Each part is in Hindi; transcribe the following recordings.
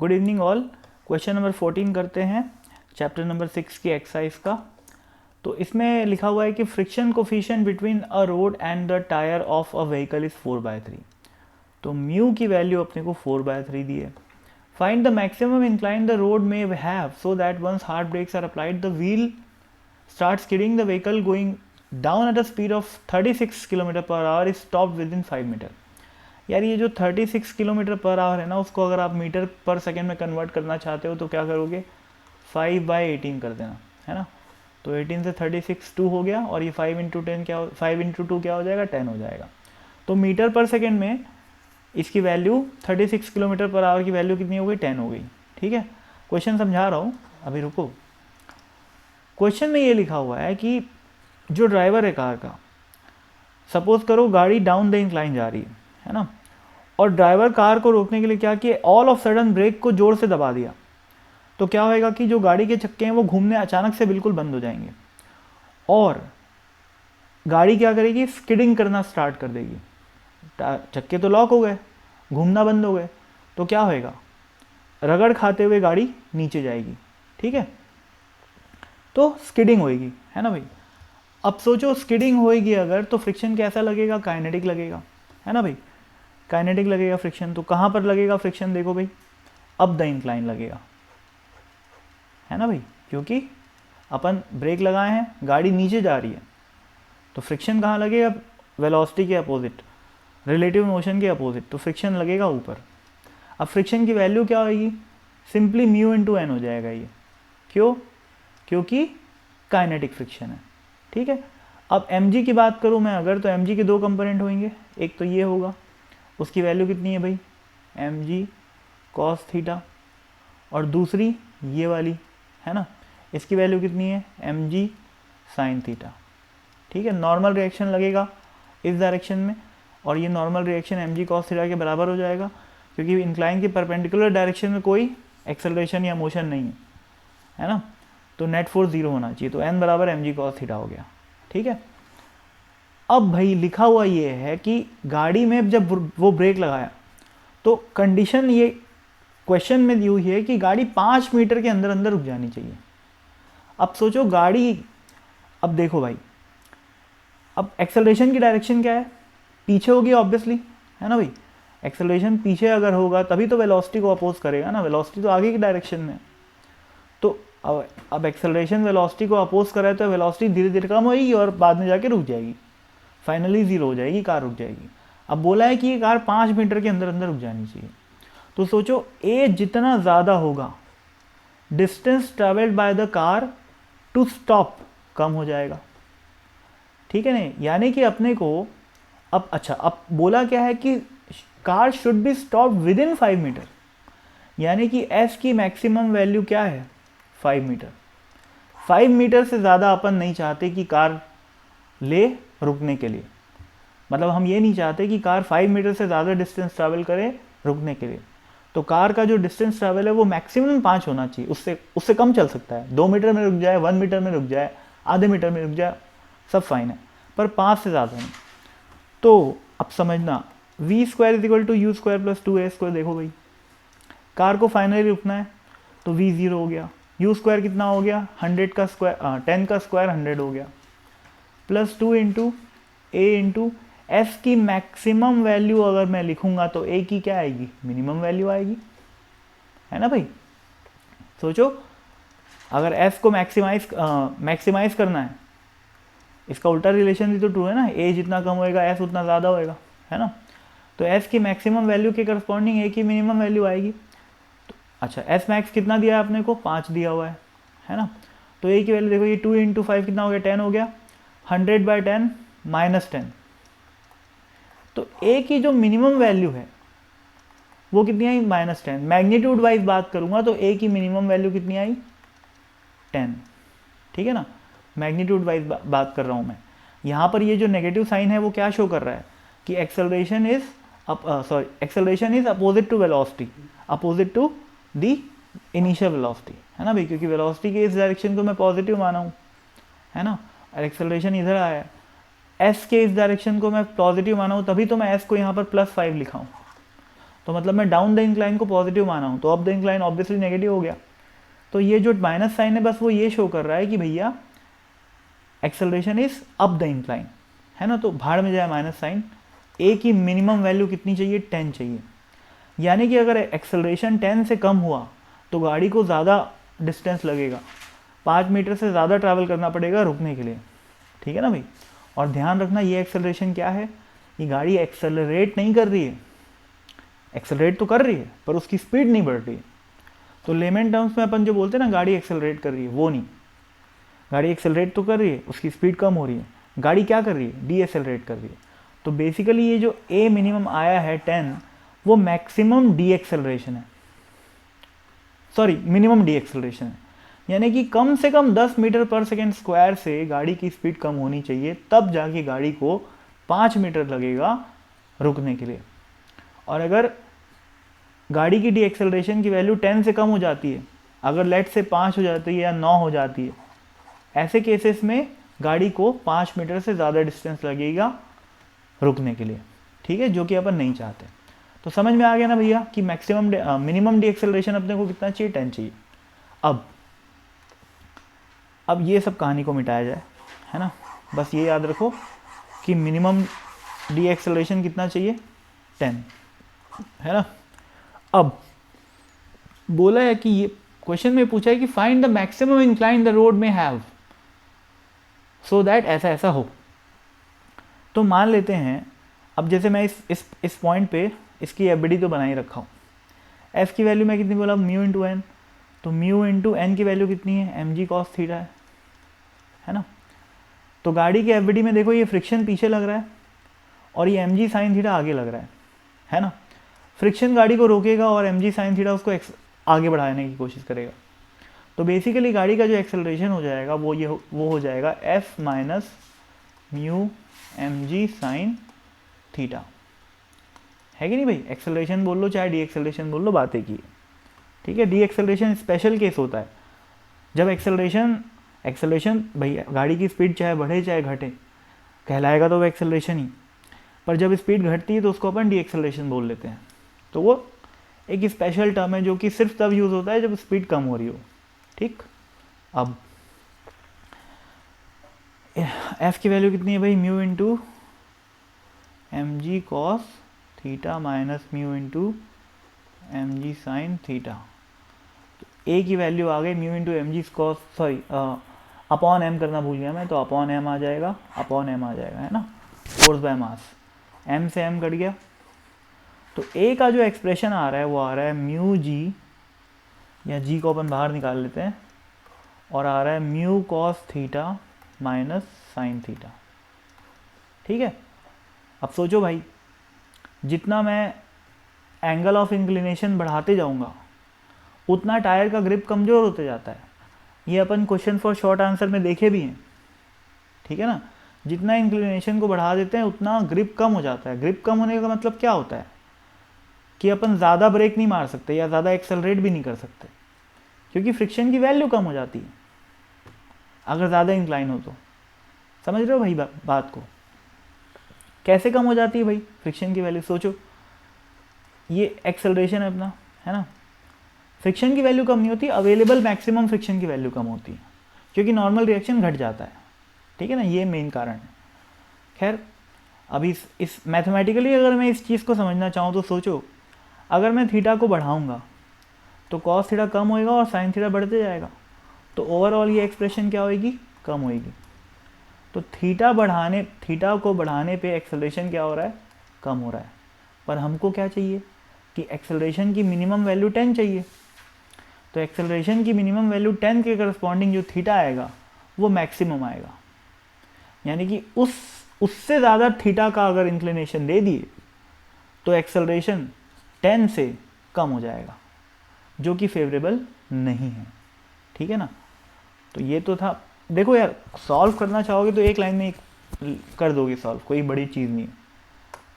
Good evening all. Question number 14 करते हैं, चैप्टर नंबर 6 की एक्सरसाइज का। तो इसमें लिखा हुआ है कि friction coefficient between a road and the tyre of a vehicle is 4/3। तो म्यू की वैल्यू अपने को 4/3 दी है। Find the maximum incline the road में have so that once hard brakes are applied the wheel start skidding the vehicle going down at a speed of 36 km/h is stop with in 5 metre. यार ये जो 36 km/h है ना, उसको अगर आप मीटर पर सेकेंड में कन्वर्ट करना चाहते हो तो क्या करोगे, 5/18 कर देना, है ना। तो 18 से 36 2 हो गया, और ये 5 इंटू 10 क्या 5 इंटू 2 क्या हो जाएगा, 10 हो जाएगा। तो मीटर पर सेकेंड में इसकी वैल्यू 36 km/h की वैल्यू कितनी हो गई, 10 हो गई। ठीक है, क्वेश्चन समझा रहा हूँ, अभी रुको। क्वेश्चन में ये लिखा हुआ है कि जो ड्राइवर है कार का, सपोज करो गाड़ी डाउन द इंक्लाइन जा रही है ना, और ड्राइवर कार को रोकने के लिए क्या किया, ऑल ऑफ सडन ब्रेक को जोर से दबा दिया। तो क्या होएगा कि जो गाड़ी के चक्के हैं वो घूमने अचानक से बिल्कुल बंद हो जाएंगे, और गाड़ी क्या करेगी, स्किडिंग करना स्टार्ट कर देगी। चक्के तो लॉक हो गए, घूमना बंद हो गए, तो क्या होएगा, रगड़ खाते हुए गाड़ी नीचे जाएगी। ठीक है, तो स्किडिंग होएगी, है ना भाई। अब सोचो स्किडिंग होएगी अगर, तो फ्रिक्शन कैसा लगेगा, काइनेटिक लगेगा, है ना भाई। काइनेटिक लगेगा फ्रिक्शन। तो कहाँ पर लगेगा फ्रिक्शन, देखो भाई, अप द इंक्लाइन लगेगा, है ना भाई, क्योंकि अपन ब्रेक लगाए हैं, गाड़ी नीचे जा रही है, तो फ्रिक्शन कहाँ लगेगा, वेलोसिटी के अपोजिट, रिलेटिव मोशन के अपोजिट, तो फ्रिक्शन लगेगा ऊपर। अब फ्रिक्शन की वैल्यू क्या होगी, सिंपली म्यू इंटू एन हो जाएगा ये। क्यों, क्योंकि काइनेटिक फ्रिक्शन है। ठीक है, अब mg की बात करूँ मैं अगर, तो mg के दो कंपोनेंट होंगे, एक तो ये होगा, उसकी वैल्यू कितनी है भाई, mg cos थीटा, और दूसरी ये वाली, है ना, इसकी वैल्यू कितनी है, mg sin थीटा। ठीक है, नॉर्मल रिएक्शन लगेगा इस डायरेक्शन में, और ये normal reaction mg cos theta के बराबर हो जाएगा, क्योंकि इंक्लाइन के परपेंडिकुलर डायरेक्शन में कोई एक्सेलरेशन या मोशन नहीं है ना। तो नेट फोर्स 0 होना चाहिए, तो n बराबर mg cos थीटा हो गया। ठीक है, अब भाई लिखा हुआ ये है कि गाड़ी में जब वो ब्रेक लगाया, तो कंडीशन ये क्वेश्चन में दी हुई है कि गाड़ी 5 मीटर के अंदर अंदर रुक जानी चाहिए। अब सोचो गाड़ी, अब देखो भाई, अब एक्सेलरेशन की डायरेक्शन क्या है, पीछे होगी ऑब्वियसली, है ना भाई। एक्सेलरेशन पीछे अगर होगा तभी तो वेलोसिटी को अपोज करेगा ना, वेलोसिटी तो आगे की डायरेक्शन में। तो अब एक्सेलरेशन वेलोसिटी को अपोज कर रहा है, तो वेलोसिटी धीरे धीरे कम होगी और बाद में जाके रुक जाएगी, फाइनली 0 हो जाएगी, कार रुक जाएगी। अब बोला है कि ये कार 5 मीटर के अंदर अंदर रुक जानी चाहिए। तो सोचो ए जितना ज़्यादा होगा, distance travelled by the car to stop कम हो जाएगा। ठीक है नहीं, यानी कि अपने को अब अच्छा, अब बोला क्या है कि car should be stop with in 5 metre, यानी कि एस की मैक्सिमम वैल्यू क्या है, 5 मीटर। 5 मीटर से ज़्यादा अपन नहीं चाहते कि कार ले रुकने के लिए, मतलब हम ये नहीं चाहते कि कार 5 मीटर से ज़्यादा डिस्टेंस ट्रैवल करे रुकने के लिए। तो कार का जो डिस्टेंस ट्रैवल है वो मैक्सिमम 5 होना चाहिए, उससे कम चल सकता है, 2 मीटर में रुक जाए, 1 मीटर में रुक जाए, आधे मीटर में रुक जाए, सब फाइन है, पर 5 से ज़्यादा नहीं। तो अब समझना, v² = u² + 2a²। देखो भाई, कार को फाइनली रुकना है, तो v 0 हो गया, u² कितना हो गया, 100 का स्क्वायर 10 का स्क्वायर 100 हो गया, plus 2 into a into S की मैक्सिमम वैल्यू अगर मैं लिखूंगा तो a की क्या आएगी, मिनिमम वैल्यू आएगी, है ना भाई। सोचो अगर s को मैक्सिमाइज करना है, इसका उल्टा रिलेशन भी तो ट्रू है ना, a जितना कम होएगा s उतना ज़्यादा होएगा, है ना। तो s की मैक्सिमम वैल्यू के करस्पॉन्डिंग a की मिनिमम वैल्यू आएगी। तो अच्छा, s मैक्स कितना दिया है अपने को, 5 दिया हुआ है ना। तो a की वैल्यू देखो, ये 2 इंटू 5 कितना हो गया, 10 हो गया, 100/10 -10। तो a की जो मिनिमम वैल्यू है वो कितनी आई, -10। मैग्नीट्यूड वाइज बात करूंगा तो a की मिनिमम वैल्यू कितनी आई, 10। ठीक है ना, मैग्नीट्यूड वाइज बात कर रहा हूं मैं। यहाँ पर ये जो नेगेटिव साइन है वो क्या शो कर रहा है कि acceleration is opposite to velocity, opposite to the initial velocity, है ना भाई, क्योंकि वेलोसिटी के इस डायरेक्शन को मैं पॉजिटिव माना हूँ, है ना, और एक्सेलरेशन इधर आया है, एस के इस डायरेक्शन को मैं पॉजिटिव माना हूँ, तभी तो मैं एस को यहाँ पर +5 लिखा हूँ। तो तो मतलब मैं डाउन द इंक्लाइन को पॉजिटिव माना हूँ, तो up the incline obviously negative हो गया। तो ये जो माइनस साइन है बस वो ये शो कर रहा है कि भैया acceleration is up the incline, है ना। तो भाड़ में जाए माइनस साइन, ए की मिनिमम वैल्यू कितनी चाहिए, 10 चाहिए। यानी कि अगर एक्सेलरेशन 10 से कम हुआ तो गाड़ी को ज़्यादा डिस्टेंस लगेगा, 5 मीटर से ज़्यादा ट्रैवल करना पड़ेगा रुकने के लिए, ठीक है ना भाई। और ध्यान रखना ये एक्सेलरेशन क्या है, ये गाड़ी एक्सेलरेट नहीं कर रही है, एक्सेलरेट तो कर रही है पर उसकी स्पीड नहीं बढ़ रही है। तो लेमन टर्म्स में अपन जो बोलते हैं ना गाड़ी एक्सेलरेट कर रही है, वो नहीं, गाड़ी एक्सेलरेट तो कर रही है, उसकी स्पीड कम हो रही है। गाड़ी क्या कर रही है, डी एक्सेलरेट कर रही है। तो बेसिकली ये जो ए मिनिमम आया है 10, वो मैक्सिमम डी एक्सेलरेशन है, सॉरी मिनिमम डी एक्सेलरेशन है। यानी कि कम से कम 10 मीटर पर सेकेंड स्क्वायर से गाड़ी की स्पीड कम होनी चाहिए, तब जाके गाड़ी को 5 मीटर लगेगा रुकने के लिए। और अगर गाड़ी की डी एक्सेलरेशन की वैल्यू 10 से कम हो जाती है, अगर लेट से 5 हो जाती है या 9 हो जाती है, ऐसे केसेस में गाड़ी को 5 मीटर से ज़्यादा डिस्टेंस लगेगा रुकने के लिए, ठीक है, जो कि अपन नहीं चाहते। तो समझ में आ गया ना भैया कि मैक्सिमम मिनिमम डी एक्सेलरेशन अपने को कितना चाहिए, 10 चाहिए। अब ये सब कहानी को मिटाया जाए, है ना। बस ये याद रखो कि मिनिमम डी एक्सेलरेशन कितना चाहिए, 10, है ना। अब बोला है कि ये क्वेश्चन में पूछा है कि find the maximum incline the road में हैव सो दैट ऐसा ऐसा हो। तो मान लेते हैं, अब जैसे मैं इस पॉइंट पे इसकी एफबीडी तो बना ही रखा हूँ। एफ की वैल्यू मैं कितनी बोला, म्यू इंटू एन, तो म्यू इंटू एन की वैल्यू कितनी है, एम जी कॉस थीटा है ना। तो गाड़ी की एफबीडी में देखो ये फ्रिक्शन पीछे लग रहा है और ये एम जी साइन थीटा आगे लग रहा है ना। फ्रिक्शन गाड़ी को रोकेगा और एम जी साइन थीटा उसको आगे बढ़ाने की कोशिश करेगा। तो बेसिकली गाड़ी का जो एक्सेलरेशन हो जाएगा वो हो जाएगा f minus mu m g sine theta, है कि नहीं भाई। एक्सेलरेशन बोल लो चाहे डी एक्सेलरेशन बोल लो, बात एक ही है, ठीक है। डी एक्सेलरेशन स्पेशल केस होता है जब एक्सेलरेशन भाई गाड़ी की स्पीड चाहे बढ़े चाहे घटे, कहलाएगा तो वो एक्सेलरेशन ही, पर जब स्पीड घटती है तो उसको अपन डी एक्सेलरेशन बोल लेते हैं। तो वो एक स्पेशल टर्म है जो कि सिर्फ तब यूज़ होता है जब स्पीड कम हो रही हो, ठीक। अब एफ की वैल्यू कितनी है भाई, mu into m g cos theta minus mu into m g sine theta. तो ए की वैल्यू आ गई mu into m g cos, sorry upon m करना भूल गया मैं, तो अपॉन एम आ जाएगा, है ना, फोर्स बाय मास, एम से एम कट गया। तो ए का जो एक्सप्रेशन आ रहा है वो आ रहा है म्यू जी, या जी को अपन बाहर निकाल लेते हैं, और आ रहा है mu cos theta minus sine theta, ठीक है। अब सोचो भाई, जितना मैं एंगल ऑफ इंक्लिनेशन बढ़ाते जाऊंगा उतना टायर का ग्रिप कमज़ोर होते जाता है। ये अपन क्वेश्चन फॉर शॉर्ट आंसर में देखे भी हैं, ठीक है ना। जितना इंक्लिनेशन को बढ़ा देते हैं उतना ग्रिप कम हो जाता है। ग्रिप कम होने का मतलब क्या होता है कि अपन ज़्यादा ब्रेक नहीं मार सकते या ज़्यादा एक्सेलरेट भी नहीं कर सकते, क्योंकि फ्रिक्शन की वैल्यू कम हो जाती है अगर ज़्यादा इंक्लाइन हो तो। समझ रहे हो भाई बात को, कैसे कम हो जाती है भाई फ्रिक्शन की वैल्यू। सोचो ये एक्सेलरेशन है अपना, है ना, फ्रिक्शन की वैल्यू कम नहीं होती, अवेलेबल मैक्सिमम फ्रिक्शन की वैल्यू कम होती है, क्योंकि नॉर्मल रिएक्शन घट जाता है, ठीक है ना, ये मेन कारण है। खैर अभी इस मैथमेटिकली अगर मैं इस चीज़ को समझना चाहूँ तो सोचो, अगर मैं थीटा को बढ़ाऊँगा तो कॉस थीटा कम होएगा और साइन थीटा बढ़ते जाएगा, तो ओवरऑल ये एक्सप्रेशन क्या होएगी, कम होएगी। तो थीटा को बढ़ाने पे एक्सेलरेशन क्या हो रहा है, कम हो रहा है। पर हमको क्या चाहिए कि एक्सेलरेशन की मिनिमम वैल्यू 10 चाहिए। तो एक्सेलरेशन की मिनिमम वैल्यू 10 के करस्पॉन्डिंग जो थीटा आएगा वो मैक्सिमम आएगा। यानी कि उससे ज़्यादा थीटा का अगर इंक्लिनेशन दे दिए तो एक्सेलरेशन 10 से कम हो जाएगा, जो कि फेवरेबल नहीं है, ठीक है ना। तो ये तो था। देखो यार, सॉल्व करना चाहोगे तो एक लाइन में कर दोगे सॉल्व, कोई बड़ी चीज़ नहीं है।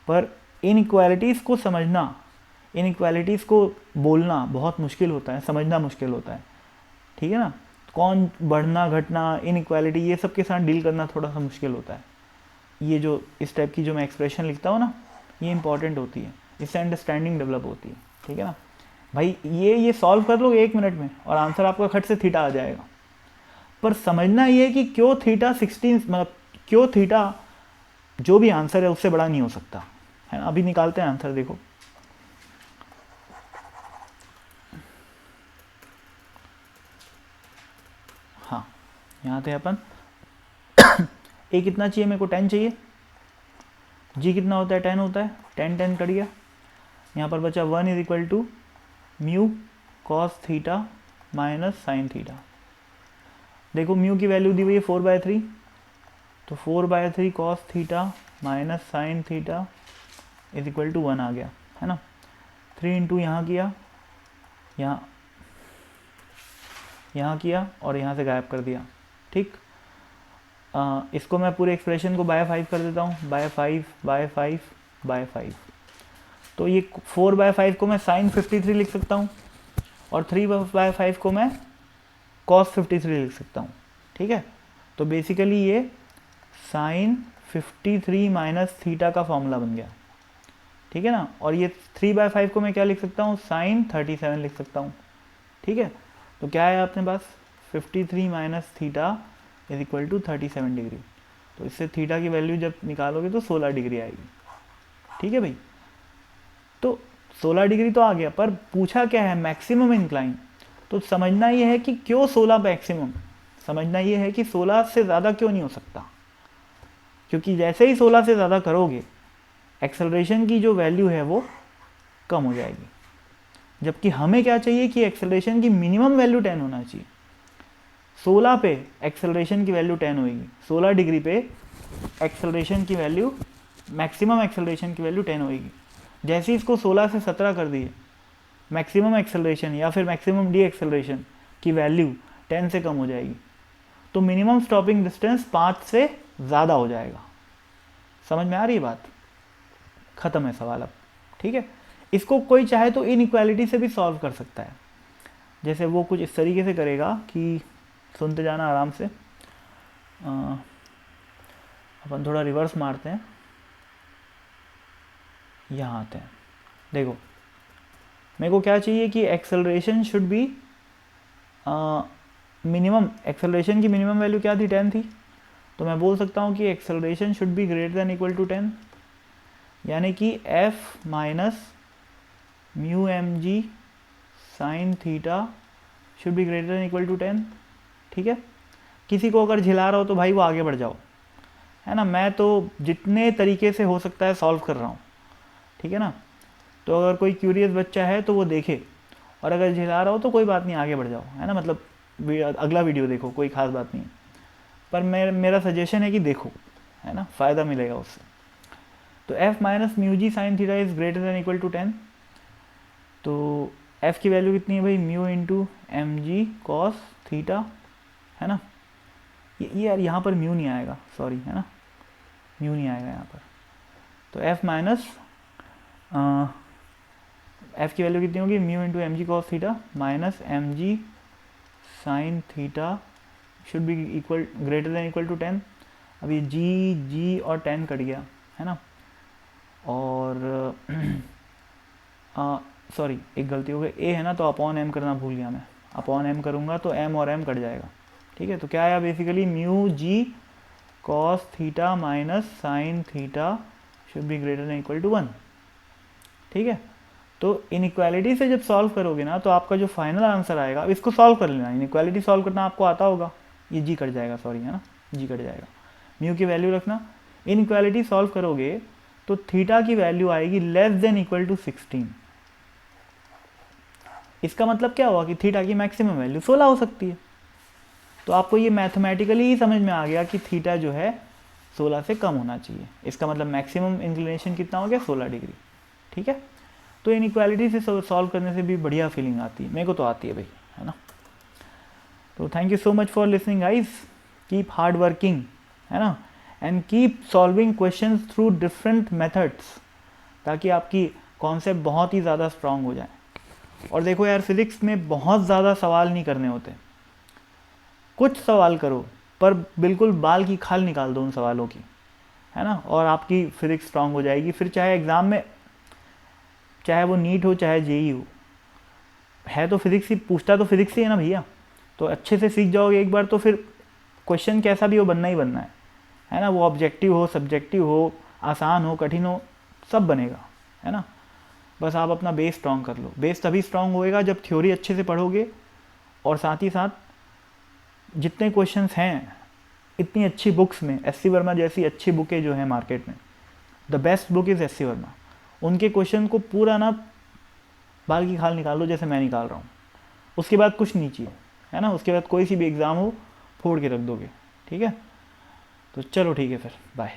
पर इनइक्वालिटीज़ को समझना, इनइक्वालिटीज़ को बोलना बहुत मुश्किल होता है, समझना मुश्किल होता है, ठीक है ना। कौन बढ़ना घटना, इनइक्वालिटी, ये सब के साथ डील करना थोड़ा सा मुश्किल होता है। ये जो इस टाइप की जो मैं एक्सप्रेशन लिखता हूँ ना, ये इंपॉर्टेंट होती है। इससे अंडरस्टैंडिंग डेवलप होती है, ठीक है ना भाई। ये सॉल्व कर लो 1 मिनट में और आंसर आपका खट से थीटा आ जाएगा। पर समझना ये है कि क्यों थीटा 16, मतलब क्यों थीटा जो भी आंसर है उससे बड़ा नहीं हो सकता, है ना। अभी निकालते हैं आंसर, देखो हाँ, यहाँ थे अपन ए कितना चाहिए मेरे को, 10 चाहिए। जी कितना होता है, 10 होता है, 10 10 कट गया। यहाँ पर बचा 1 is equal to mu cos theta minus sine theta. देखो म्यू की वैल्यू दी हुई है 4/3, तो 4/3 cos theta minus sine theta is equal to 1 आ गया, है ना। 3 इंटू यहाँ किया, यहाँ किया और यहाँ से गायब कर दिया, ठीक। इसको मैं पूरे एक्सप्रेशन को बाय 5 कर देता हूँ, बाय 5 बाय 5 बाय 5। तो ये 4/5 को मैं साइन 53 लिख सकता हूँ और 3/5 को मैं कॉस 53 लिख सकता हूँ, ठीक है। तो बेसिकली ये साइन 53 माइनस थीटा का फॉर्मूला बन गया, ठीक है ना। और ये 3/5 को मैं क्या लिख सकता हूँ, साइन 37 लिख सकता हूँ, ठीक है। तो क्या है अपने पास, 53 minus theta is equal to 37 degree. तो इससे थीटा की वैल्यू जब निकालोगे तो 16 डिग्री आएगी, ठीक है भाई। तो 16 डिग्री तो आ गया, पर पूछा क्या है, मैक्सिमम इंक्लाइन। तो समझना ये है कि क्यों 16 मैक्सिमम, समझना ये है कि 16 से ज़्यादा क्यों नहीं हो सकता, क्योंकि जैसे ही 16 से ज़्यादा करोगे एक्सेलरेशन की जो वैल्यू है वो कम हो जाएगी। जबकि हमें क्या चाहिए कि एक्सेलरेशन की मिनिमम वैल्यू 10 होना चाहिए। 16 पे एक्सेलरेशन की वैल्यू 10 होगी, 16 डिग्री पे एक्सेलरेशन की वैल्यू, मैक्सिमम एक्सेलरेशन की वैल्यू 10 होगी। जैसे ही इसको 16 से 17 कर दिए, मैक्सिमम एक्सेलरेशन या फिर मैक्सिमम डी एक्सेलरेशन की वैल्यू 10 से कम हो जाएगी। तो मिनिमम स्टॉपिंग डिस्टेंस 5 से ज़्यादा हो जाएगा। समझ में आ रही है बात, ख़त्म है सवाल अब, ठीक है। इसको कोई चाहे तो इनइक्वालिटी से भी सॉल्व कर सकता है। जैसे वो कुछ इस तरीके से करेगा कि, सुनते जाना आराम से, अपन थोड़ा रिवर्स मारते हैं, यहाँ आते हैं। देखो मेरे को क्या चाहिए कि acceleration should B minimum, acceleration की मिनिमम वैल्यू क्या थी, 10 थी। तो मैं बोल सकता हूँ कि acceleration should be greater than equal to 10, यानी कि f minus mu m g sine theta should be greater than equal to 10, ठीक है। किसी को अगर झिला रहा हो तो भाई वो आगे बढ़ जाओ, है ना। मैं तो जितने तरीके से हो सकता है सॉल्व कर रहा हूँ, ठीक है ना। तो अगर कोई क्यूरियस बच्चा है तो वो देखे, और अगर झिला रहा हो तो कोई बात नहीं, आगे बढ़ जाओ, है ना। मतलब अगला वीडियो देखो, कोई खास बात नहीं, पर मेरा सजेशन है कि देखो, है ना, फ़ायदा मिलेगा उससे। तो f minus mu g sine theta is greater than equal to 10। तो f की वैल्यू कितनी है भाई, mu into m g cos theta, है ना। ये यार यहाँ पर म्यू नहीं आएगा, सॉरी, है ना, म्यू नहीं आएगा यहाँ पर। तो f माइनस f की वैल्यू कितनी होगी, mu into m g cos theta minus m g sine theta should be equal greater than equal to 10। अब ये जी और 10 कट गया, है ना। और सॉरी एक गलती हो गई, ए है ना, तो अपॉन एम करना भूल गया मैं, अपॉन एम करूँगा तो एम और एम कट जाएगा, ठीक है। तो क्या आया basically, mu g cos theta minus sine theta should be greater than equal to 1, ठीक है। तो इनइक्वालिटी से जब सॉल्व करोगे ना तो आपका जो फाइनल आंसर आएगा, अब इसको सॉल्व कर लेना, इनइक्वालिटी सॉल्व करना आपको आता होगा, ये जी कट जाएगा, सॉरी, है ना, जी कट जाएगा, म्यू की वैल्यू रखना। इनइक्वालिटी सॉल्व करोगे तो थीटा की वैल्यू आएगी लेस देन इक्वल टू 16। इसका मतलब क्या हुआ कि थीटा की मैक्सिमम वैल्यू 16 हो सकती है। तो आपको ये मैथमेटिकली ही समझ में आ गया कि थीटा जो है 16 से कम होना चाहिए। इसका मतलब मैक्सिमम इंक्लिनेशन कितना हो गया, 16 डिग्री, ठीक है। तो इनइक्वालिटी से सॉल्व करने से भी बढ़िया फीलिंग आती है, मेरे को तो आती है भाई, है ना। तो thank you so much for listening guys, keep hard working, है ना, and keep solving questions through different methods, ताकि आपकी कॉन्सेप्ट बहुत ही ज़्यादा स्ट्रांग हो जाए। और देखो यार, फिज़िक्स में बहुत ज़्यादा सवाल नहीं करने होते, कुछ सवाल करो पर बिल्कुल बाल की खाल निकाल दो उन सवालों की, है ना, और आपकी फिज़िक्स स्ट्रांग हो जाएगी। फिर चाहे एग्ज़ाम में चाहे वो नीट हो चाहे जेई हो, है तो फिज़िक्स ही, पूछता तो फिज़िक्स ही है ना भैया। तो अच्छे से सीख जाओगे एक बार तो फिर क्वेश्चन कैसा भी हो बनना ही बनना है ना। वो ऑब्जेक्टिव हो, सब्जेक्टिव हो, आसान हो, कठिन हो, सब बनेगा, है ना। बस आप अपना बेस स्ट्रॉन्ग कर लो। बेस तभी स्ट्रॉन्ग होएगा जब थ्योरी अच्छे से पढ़ोगे, और साथ ही साथ जितने क्वेश्चंस हैं इतनी अच्छी बुक्स में, एस सी वर्मा जैसी अच्छी बुकें जो हैं मार्केट में, the best book is S C Verma, उनके क्वेश्चन को पूरा ना बाल की खाल निकाल लो जैसे मैं निकाल रहा हूँ। उसके बाद कुछ नहीं चाहिए, है ना। उसके बाद कोई सी भी एग्ज़ाम हो फोड़ के रख दोगे, ठीक है। तो चलो ठीक है फिर, बाय।